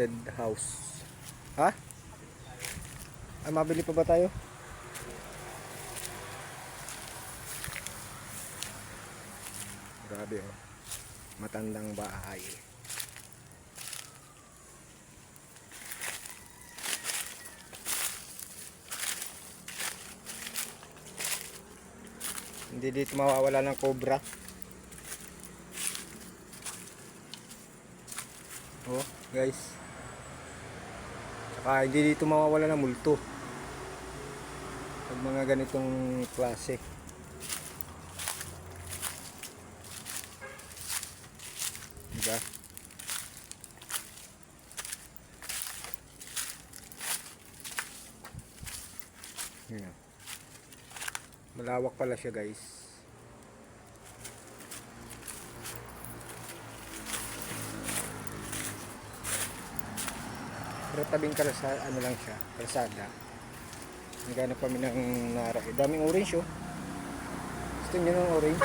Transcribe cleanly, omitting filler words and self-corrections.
haunted house. Ha? Ay, mabili pa ba tayo? Grabe oh. Matandang bahay. Hindi dito mawawala ng cobra. Oh, guys. Saka hindi dito mawawala ng multo. Pag mga ganitong klase. Diba? Yan. Malawak pala siya, guys. Pero tabing kalsada, ano lang siya, kalsada. Naghanap kami ng nara. Daming orange oh. Gusto nyo ng orange?